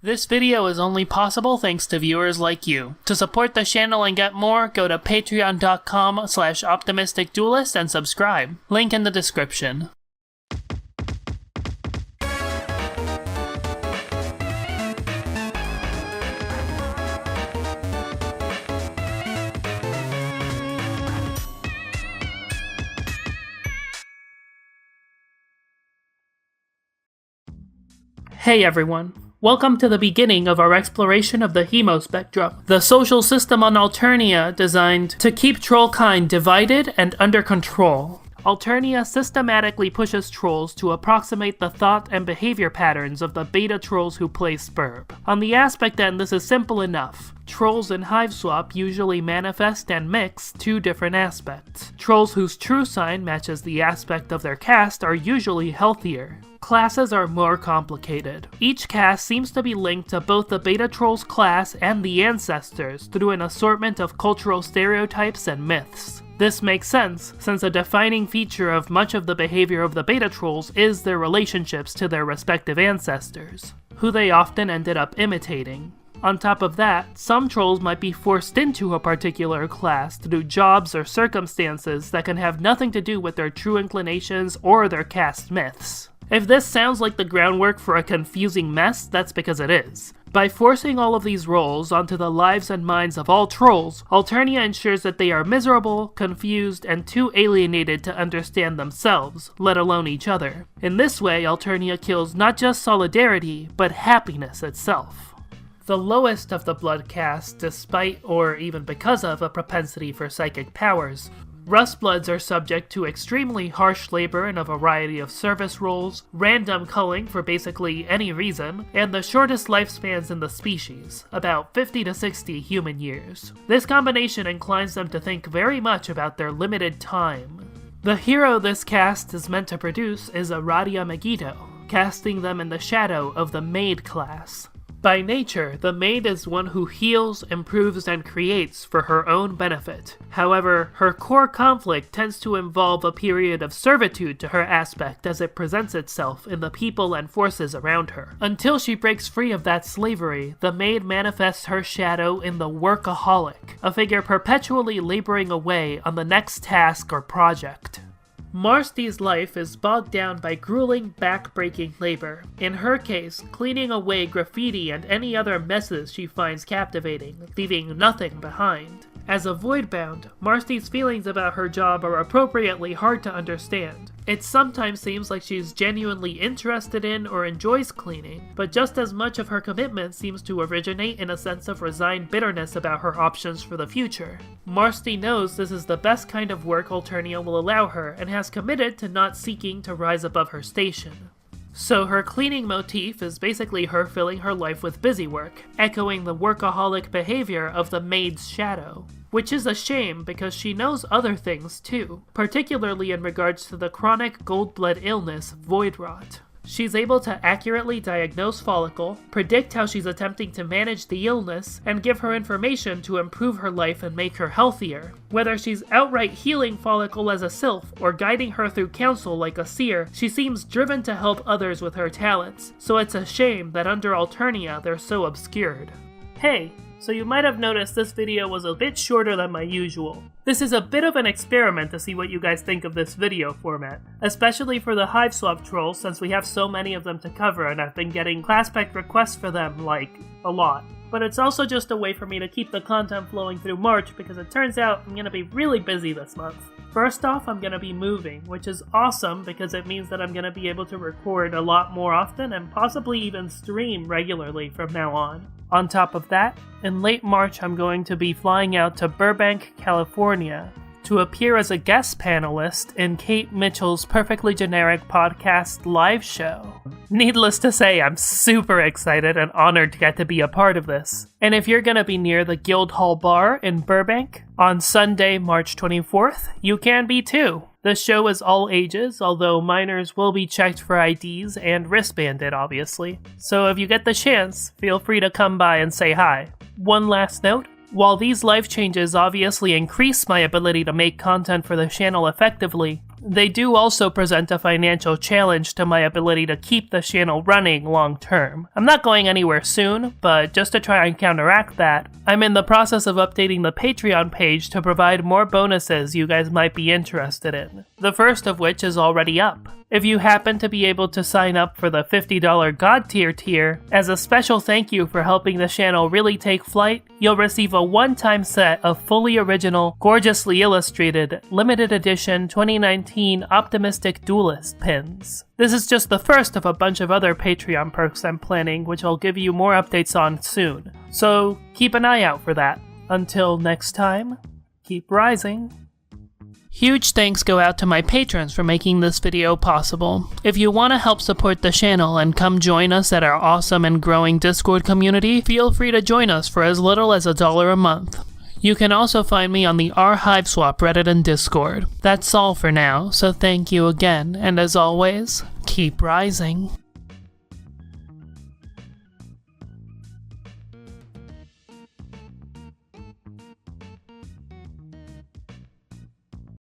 This video is only possible thanks to viewers like you. To support the channel and get more, go to patreon.com/optimisticduelist and subscribe. Link in the description. Hey everyone. Welcome to the beginning of our exploration of the hemospectrum, the social system on Alternia designed to keep trollkind divided and under control. Alternia systematically pushes trolls to approximate the thought and behavior patterns of the beta trolls who play Spurb. On the aspect end, this is simple enough. Trolls in Hiveswap usually manifest and mix two different aspects. Trolls whose true sign matches the aspect of their caste are usually healthier. Classes are more complicated. Each caste seems to be linked to both the beta troll's class and the ancestors through an assortment of cultural stereotypes and myths. This makes sense, since a defining feature of much of the behavior of the beta trolls is their relationships to their respective ancestors, who they often ended up imitating. On top of that, some trolls might be forced into a particular class through jobs or circumstances that can have nothing to do with their true inclinations or their caste myths. If this sounds like the groundwork for a confusing mess, that's because it is. By forcing all of these roles onto the lives and minds of all trolls, Alternia ensures that they are miserable, confused, and too alienated to understand themselves, let alone each other. In this way, Alternia kills not just solidarity, but happiness itself. The lowest of the blood castes, despite or even because of a propensity for psychic powers, Rustbloods are subject to extremely harsh labor in a variety of service roles, random culling for basically any reason, and the shortest lifespans in the species, about 50 to 60 human years. This combination inclines them to think very much about their limited time. The hero this cast is meant to produce is Aradia Megiddo, casting them in the shadow of the Maid class. By nature, the Maid is one who heals, improves, and creates for her own benefit. However, her core conflict tends to involve a period of servitude to her aspect as it presents itself in the people and forces around her. Until she breaks free of that slavery, the Maid manifests her shadow in the Workaholic, a figure perpetually laboring away on the next task or project. Marsti's life is bogged down by grueling, back-breaking labor. In her case, cleaning away graffiti and any other messes she finds captivating, leaving nothing behind. As a voidbound, Marsti's feelings about her job are appropriately hard to understand. It sometimes seems like she's genuinely interested in or enjoys cleaning, but just as much of her commitment seems to originate in a sense of resigned bitterness about her options for the future. Marsti knows this is the best kind of work Alternia will allow her and has committed to not seeking to rise above her station. So her cleaning motif is basically her filling her life with busy work, echoing the workaholic behavior of the Maid's shadow. Which is a shame because she knows other things too, particularly in regards to the chronic gold blood illness void rot. She's able to accurately diagnose Follicle, predict how she's attempting to manage the illness, and give her information to improve her life and make her healthier. Whether she's outright healing Follicle as a sylph or guiding her through counsel like a seer, she seems driven to help others with her talents, so it's a shame that under Alternia they're so obscured. Hey! So you might have noticed this video was a bit shorter than my usual. This is a bit of an experiment to see what you guys think of this video format, especially for the Hiveswap trolls since we have so many of them to cover and I've been getting class pack requests for them, like, a lot. But it's also just a way for me to keep the content flowing through March because it turns out I'm gonna be really busy this month. First off, I'm gonna be moving, which is awesome because it means that I'm gonna be able to record a lot more often and possibly even stream regularly from now on. On top of that, in late March I'm going to be flying out to Burbank, California to appear as a guest panelist in Kate Mitchell's Perfectly Generic podcast live show. Needless to say, I'm super excited and honored to get to be a part of this. And if you're gonna be near the Guildhall Bar in Burbank on Sunday, March 24th, you can be too. The show is all ages, although minors will be checked for IDs and wristbanded, obviously. So if you get the chance, feel free to come by and say hi. One last note. While these life changes obviously increase my ability to make content for the channel effectively, They do also present a financial challenge to my ability to keep the channel running long term. I'm not going anywhere soon, but just to try and counteract that, I'm in the process of updating the Patreon page to provide more bonuses you guys might be interested in. The first of which is already up. If you happen to be able to sign up for the $50 God tier, as a special thank you for helping the channel really take flight, you'll receive a one-time set of fully original, gorgeously illustrated, limited edition 2019 Optimistic Duelist pins. This is just the first of a bunch of other Patreon perks I'm planning, which I'll give you more updates on soon. So keep an eye out for that. Until next time, keep rising. Huge thanks go out to my patrons for making this video possible. If you want to help support the channel and come join us at our awesome and growing Discord community, feel free to join us for as little as $1 a month. You can also find me on the r/Hiveswap Reddit and Discord. That's all for now, so thank you again, and as always, keep rising.